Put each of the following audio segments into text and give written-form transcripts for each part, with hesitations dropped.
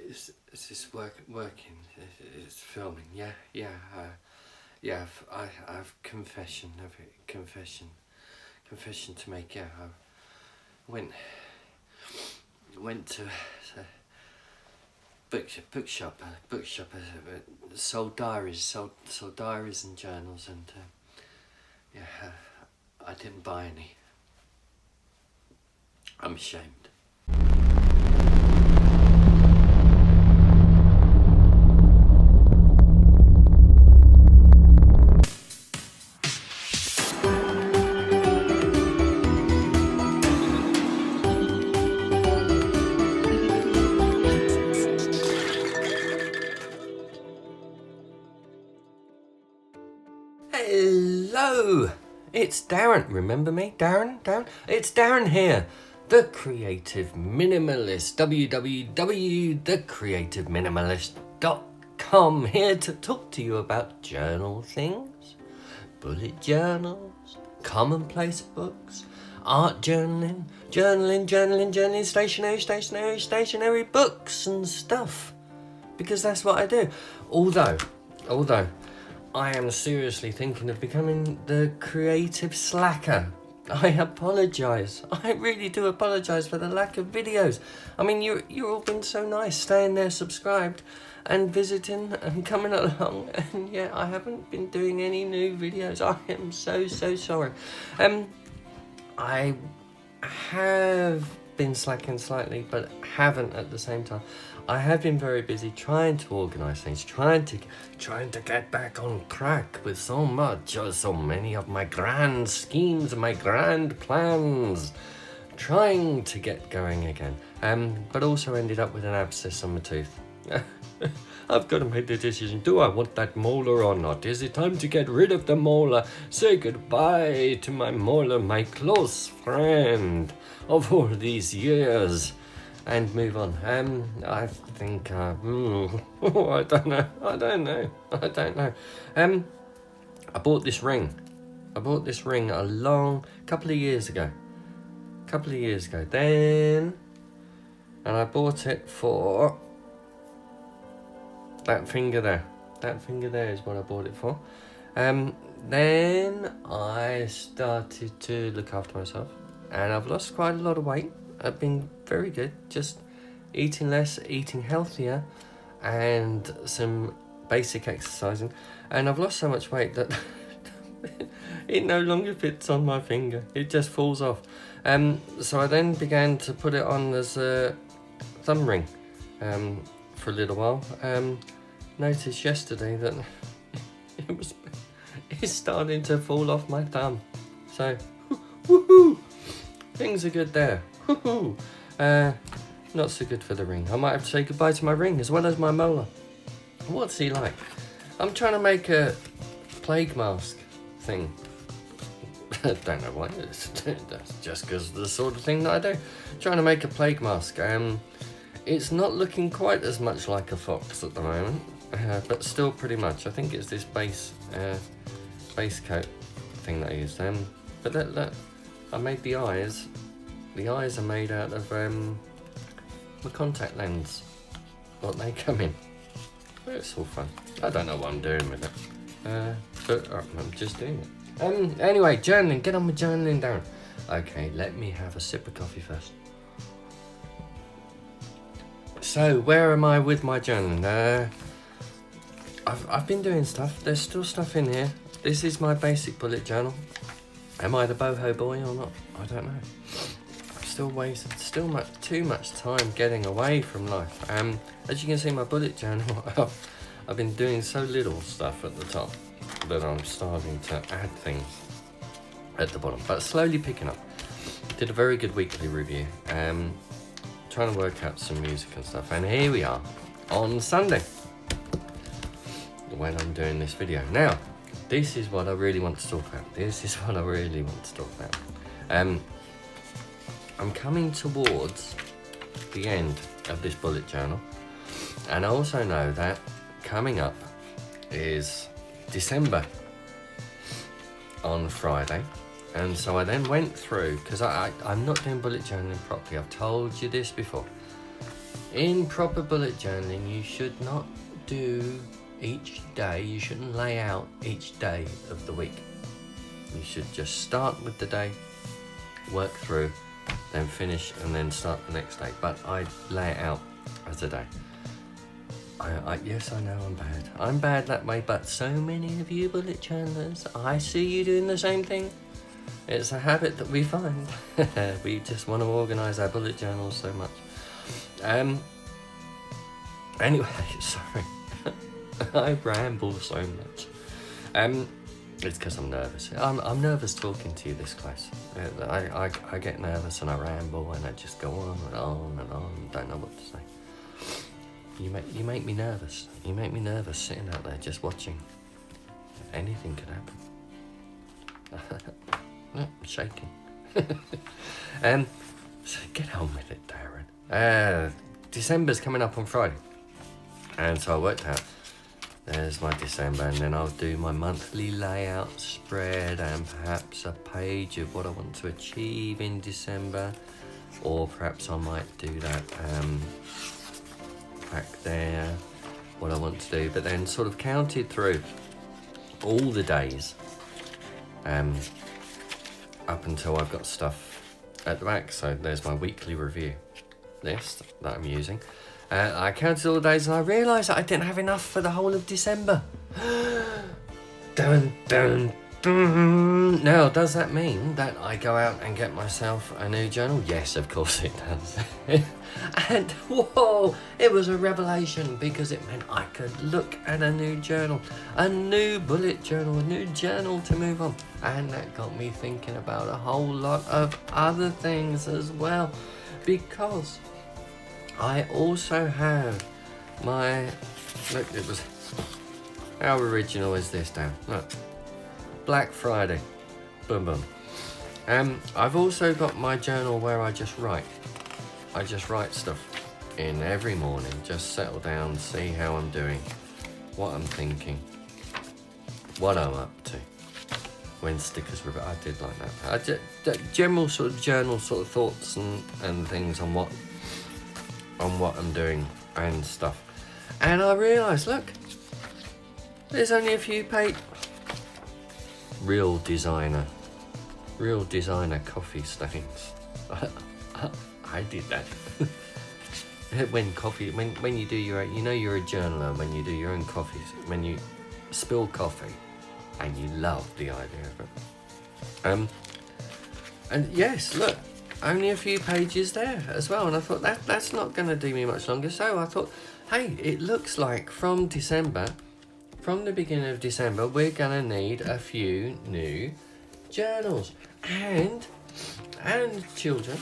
It's just working. It's filming. I've confession to make. Yeah, I went to bookshop. Sold diaries and journals, and I didn't buy any. I'm ashamed. Hello, it's Darren. Remember me? Darren? It's Darren here, the Creative Minimalist. www.thecreativeminimalist.com, here to talk to you about journal things, bullet journals, commonplace books, art journaling, stationery, books and stuff, because that's what I do. Although I am seriously thinking of becoming the creative slacker. I apologise. I really do apologise for the lack of videos. I mean, you've all been so nice, staying there subscribed and visiting and coming along, and yet I haven't been doing any new videos. I am so sorry. I have been slacking slightly, but haven't at the same time. I have been very busy trying to organise things, trying to get back on track with so many of my grand schemes and my grand plans, trying to get going again. But also ended up with an abscess on my tooth. I've got to make the decision. Do I want that molar or not? Is it time to get rid of the molar? Say goodbye to my molar, my close friend of all these years, and move on. I think, I don't know. I bought this ring a couple of years ago. And I bought it for that finger there. That finger there is what I bought it for. Then I started to look after myself, and I've lost quite a lot of weight. I've been very good, just eating less, eating healthier, and some basic exercising. And I've lost so much weight that it no longer fits on my finger. It just falls off. So I then began to put it on as a thumb ring for a little while. Noticed yesterday that it's starting to fall off my thumb. So, woohoo! Things are good there. Woohoo! Not so good for the ring. I might have to say goodbye to my ring as well as my molar. What's he like? I'm trying to make a plague mask thing. I don't know why. That's just because the sort of thing that I do. Trying to make a plague mask. It's not looking quite as much like a fox at the moment, but still pretty much. I think it's this base coat thing that I used. But look, I made the eyes. The eyes are made out of my contact lens. What they come in. It's all fun. I don't know what I'm doing with it, but I'm just doing it. Anyway, journaling. Get on with journaling, Darren. Okay, let me have a sip of coffee first. So, where am I with my journaling? I've been doing stuff. There's still stuff in here. This is my basic bullet journal. Am I the boho boy or not? I don't know. I've still wasted too much time getting away from life. As you can see, my bullet journal, I've been doing so little stuff at the top that I'm starting to add things at the bottom, but slowly picking up. Did a very good weekly review. Trying to work out some music and stuff, and here we are on Sunday when I'm doing this video. Now, this is what I really want to talk about. I'm coming towards the end of this bullet journal, and I also know that coming up is December on Friday, And so I then went through, because I'm not doing bullet journaling properly. I've told you this before. In proper bullet journaling, you should not do each day, you shouldn't lay out each day of the week. You should just start with the day, work through, then finish, and then start the next day. But I lay it out as a day. Yes, I know I'm bad. I'm bad that way, but so many of you bullet journalers, I see you doing the same thing. It's a habit that we find. We just want to organise our bullet journals so much. Anyway, sorry. I ramble so much. It's because I'm nervous. I'm nervous talking to you this close. I get nervous and I ramble and I just go on and on and on. Don't know what to say. You make me nervous. You make me nervous sitting out there just watching. Anything could happen. I'm shaking. So get on with it, Darren. December's coming up on Friday. And so I worked out, there's my December, and then I'll do my monthly layout spread and perhaps a page of what I want to achieve in December, or perhaps I might do that back there, what I want to do, but then sort of counted through all the days up until I've got stuff at the back. So there's my weekly review list that I'm using. I counted all the days and I realised that I didn't have enough for the whole of December. Dun, dun, dun. Now, does that mean that I go out and get myself a new journal? Yes, of course it does. And whoa, it was a revelation, because it meant I could look at a new journal, a new bullet journal, a new journal to move on. And that got me thinking about a whole lot of other things as well, because I also have my, look, it was, how original is this, Dan? Look, Black Friday, boom boom. I've also got my journal where I just write stuff in every morning, just settle down, see how I'm doing, what I'm thinking, what I'm up to. When stickers were, I did like that. General sort of journal sort of thoughts and things on what I'm doing and stuff. And I realised, look, there's only a few pages. Real designer coffee stains. I did that. When you do your, you know you're a journaler when you do your own coffees, when you spill coffee and you love the idea of it. And yes, look, only a few pages there as well, and I thought that's not going to do me much longer. So I thought, hey, it looks like from the beginning of December, we're going to need a few new journals. And children,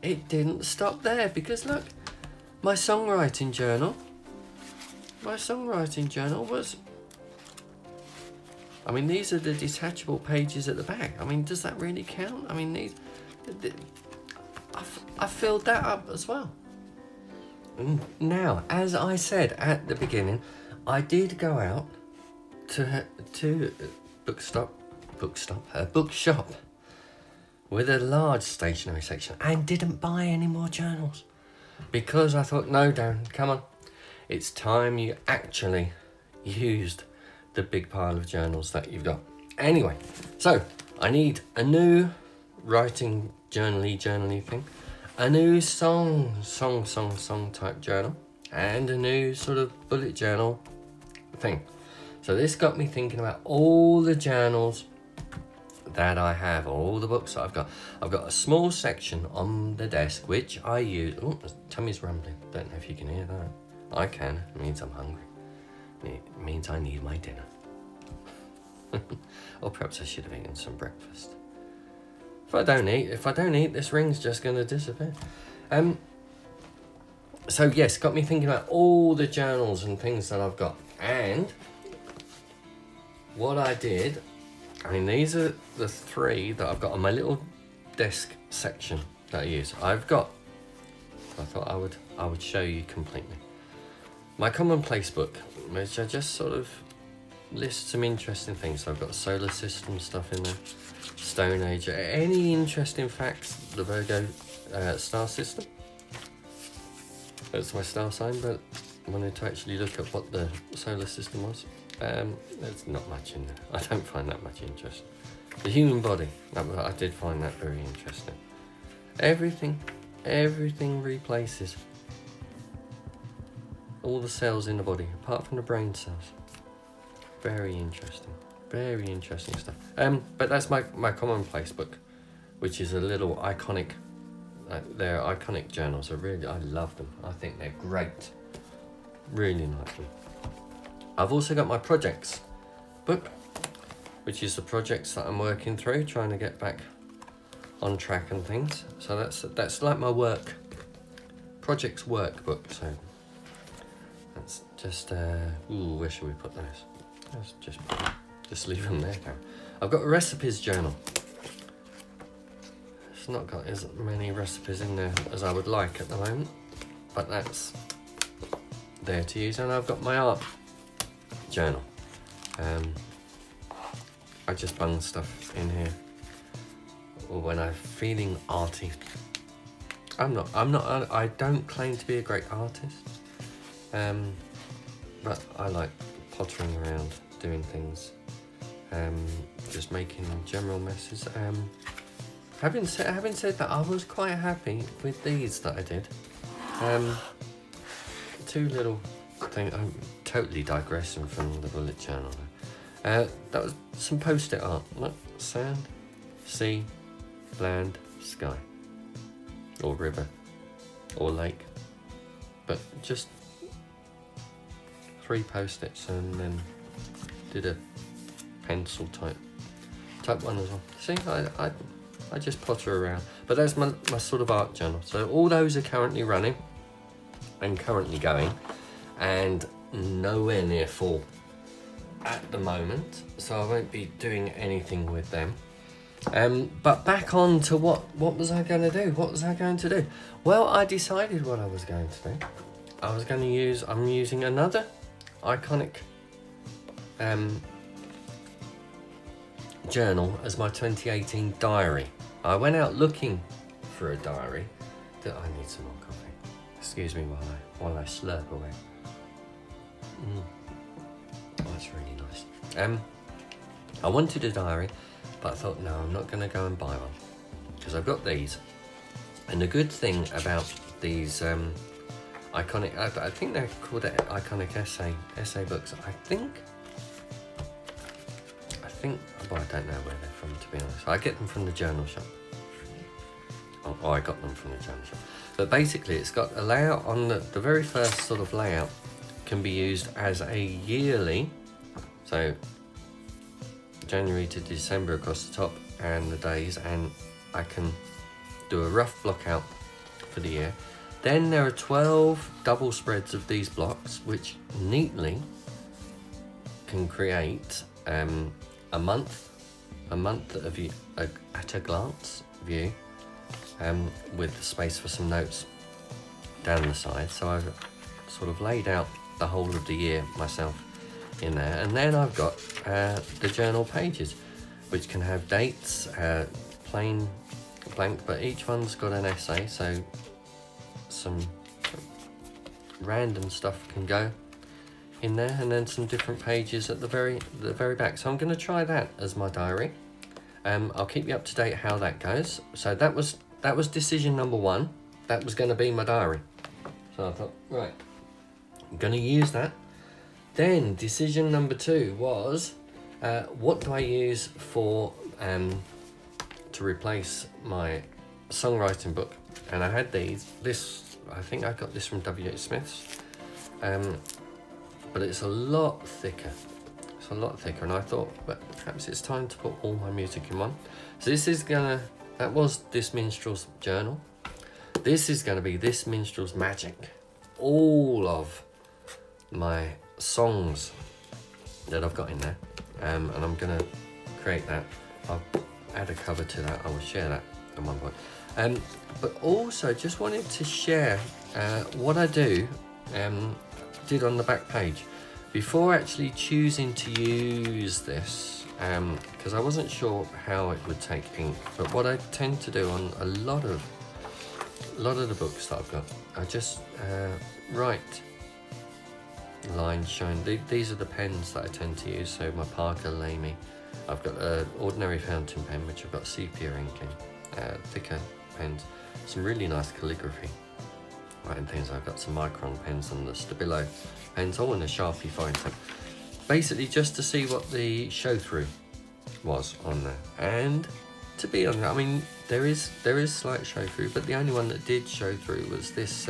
it didn't stop there, because look, my songwriting journal was, I mean, these are the detachable pages at the back. I mean, does that really count? I mean, I filled that up as well. Now, as I said at the beginning, I did go out to a bookshop with a large stationery section and didn't buy any more journals, because I thought, no, Darren, come on, it's time you actually used the big pile of journals that you've got. Anyway, so I need a new writing journaly thing, a new song type journal, and a new sort of bullet journal thing. So this got me thinking about all the journals that I have, all the books that I've got. I've got a small section on the desk which I use. Oh, my tummy's rumbling. Don't know if you can hear that. I can. It means I'm hungry. It means I need my dinner. Or perhaps I should have eaten some breakfast. If I don't eat, this ring's just going to disappear. So yes, got me thinking about all the journals and things that I've got. And what I did, I mean, these are the three that I've got on my little desk section that I use. I thought I would show you completely. My commonplace book, which I just sort of list some interesting things. So I've got solar system stuff in there. Stone Age, any interesting facts, the Virgo star system. That's my star sign, but I wanted to actually look at what the solar system was. There's not much in there. I don't find that much interesting. The human body, I did find that very interesting. Everything replaces. All the cells in the body, apart from the brain cells. Very interesting stuff. But that's my commonplace book, which is a little iconic. They're iconic journals. I love them. I think they're great. Really like them. I've also got my projects book, which is the projects that I'm working through, trying to get back on track and things. So that's like my projects workbook. So that's just where should we put those? Let's just leave them there now. I've got a recipes journal. It's not got as many recipes in there as I would like at the moment, but that's there to use. And I've got my art journal. I just bung stuff in here, or when I'm feeling arty. I don't claim to be a great artist, but I like pottering around, doing things, just making general messes. Having said that, I was quite happy with these that I did. Two little things. I'm totally digressing from the bullet journal. That was some post-it art. Look, sand, sea, land, sky, or river, or lake. But just 3 post-its, and then did a pencil type one as well. See, I just potter around. But that's my sort of art journal. So all those are currently running and currently going, and nowhere near full at the moment, so I won't be doing anything with them. But back on to what was I going to do? Well, I decided what I was going to do. I'm using another iconic journal as my 2018 diary. I went out looking for a diary. I need some more coffee. Excuse me while I slurp away. Oh, that's really nice. I wanted a diary, but I thought, no, I'm not going to go and buy one, because I've got these. And the good thing about these iconic, I think they're called iconic essay books. I think, well, I don't know where they're from, to be honest. I get them from the journal shop. Oh, I got them from the journal shop. But basically, it's got a layout on the very first sort of layout can be used as a yearly, so January to December across the top and the days, and I can do a rough block out for the year. Then there are 12 double spreads of these blocks, which neatly can create a month at a glance view, with the space for some notes down the side. So I've sort of laid out the whole of the year myself in there, and then I've got the journal pages, which can have dates, plain blank, but each one's got an essay, so some random stuff can go in there, and then some different pages at the very back. So I'm going to try that as my diary. I'll keep you up to date how that goes. So that was decision number 1. That was going to be my diary. So I thought, right, I'm going to use that. Then decision number 2 was, what do I use for to replace my songwriting book? And I had this, I think I got this from W.H. Smith's, but it's a lot thicker. And I thought, well, perhaps it's time to put all my music in one. So that was This Minstrel's Journal. This is gonna be This Minstrel's Magic. All of my songs that I've got in there, and I'm gonna create that. I'll add a cover to that. I will share that at one point. But also just wanted to share what I did on the back page. Before actually choosing to use this because I wasn't sure how it would take ink. But what I tend to do on a lot of the books that I've got, I just write lines showing. These are the pens that I tend to use. So my Parker Lamy, I've got an ordinary fountain pen which I've got sepia ink in, thicker pens, some really nice calligraphy writing things. I've got some micron pens and the Stabilo pens, all in a Sharpie fine tip, basically just to see what the show through was on there. And to be honest, I mean, there is slight show through, but the only one that did show through was this,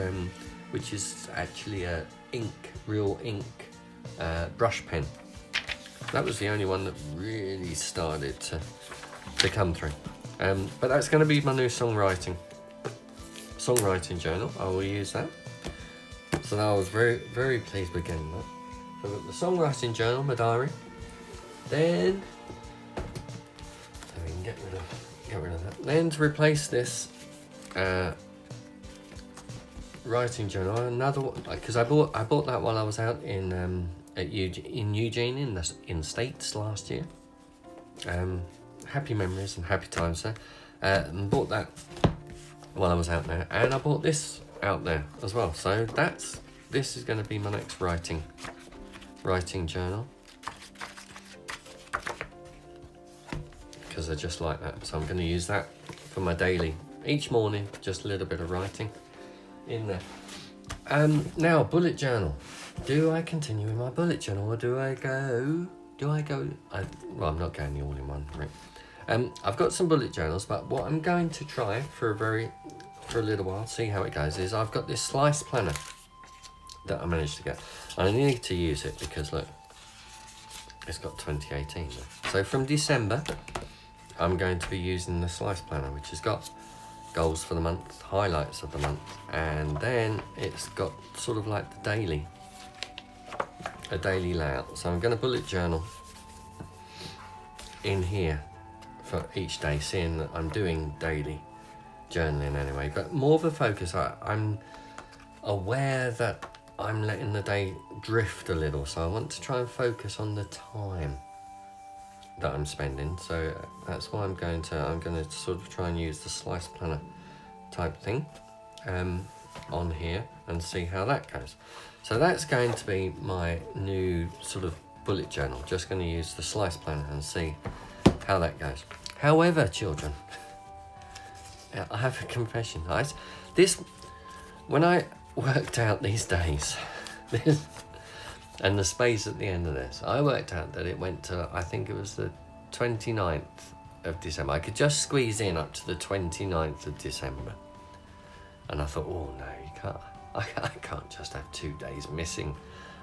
which is actually a real ink brush pen. That was the only one that really started to come through. But that's going to be my new songwriting journal. I will use that. So I was very, very pleased with getting that. So I've got the songwriting journal, my diary. Then we can get rid of that. Then to replace this writing journal, another one, because I bought that while I was out in Eugene in the States last year. Happy memories and happy times there. And bought that while I was out there, and I bought this out there as well. So this is going to be my next writing journal, because I just like that. So I'm going to use that for my daily, each morning, just a little bit of writing in there. Now, bullet journal. Do I continue with my bullet journal, or do I go? Well, I'm not going the all-in-one route. I've got some bullet journals, but what I'm going to try for a little while, see how it goes, is I've got this slice planner that I managed to get. I need to use it because look, it's got 2018 there. So from December, I'm going to be using the slice planner, which has got goals for the month, highlights of the month, and then it's got sort of like a daily layout. So I'm going to bullet journal in here for each day, seeing that I'm doing daily journaling anyway, but more of a focus. I'm aware that I'm letting the day drift a little, so I want to try and focus on the time that I'm spending. So that's why I'm going to sort of try and use the slice planner type thing on here and see how that goes. So that's going to be my new sort of bullet journal. Just going to use the slice planner and see how that goes. However, children, I have a confession. When I worked out these days, and the space at the end of this, I worked out that it went to, I think it was the 29th of December. I could just squeeze in up to the 29th of December. And I thought, oh no, you can't. I can't just have 2 days missing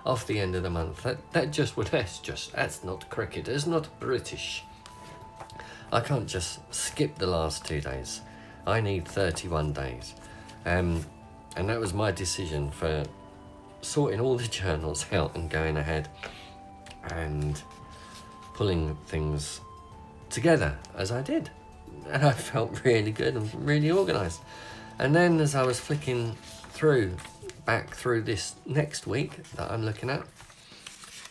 off the end of the month. That's not cricket. It's not British. I can't just skip the last 2 days. I need 31 days. And that was my decision for sorting all the journals out and going ahead and pulling things together as I did. And I felt really good and really organised. And then as I was flicking back through this next week that I'm looking at,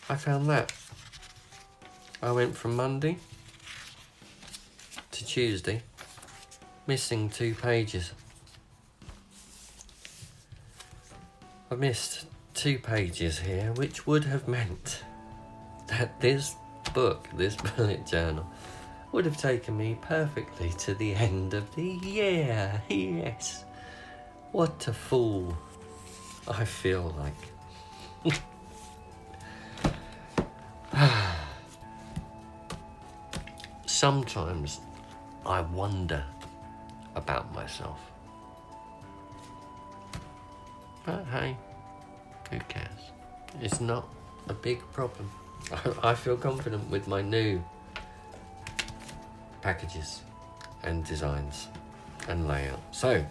I found that I went from Monday to Tuesday missing 2 pages. I missed 2 pages here, which would have meant that this bullet journal, would have taken me perfectly to the end of the year. Yes. What a fool I feel like. Sometimes I wonder about myself. But hey, who cares? It's not a big problem. I feel confident with my new packages and designs and layout. So,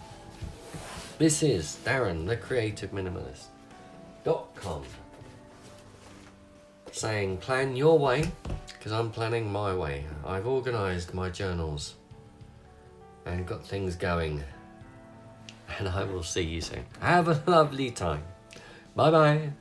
this is Darren, the Creative Minimalist.com, saying plan your way, because I'm planning my way. I've organised my journals and got things going, and I will see you soon. Have a lovely time. Bye bye.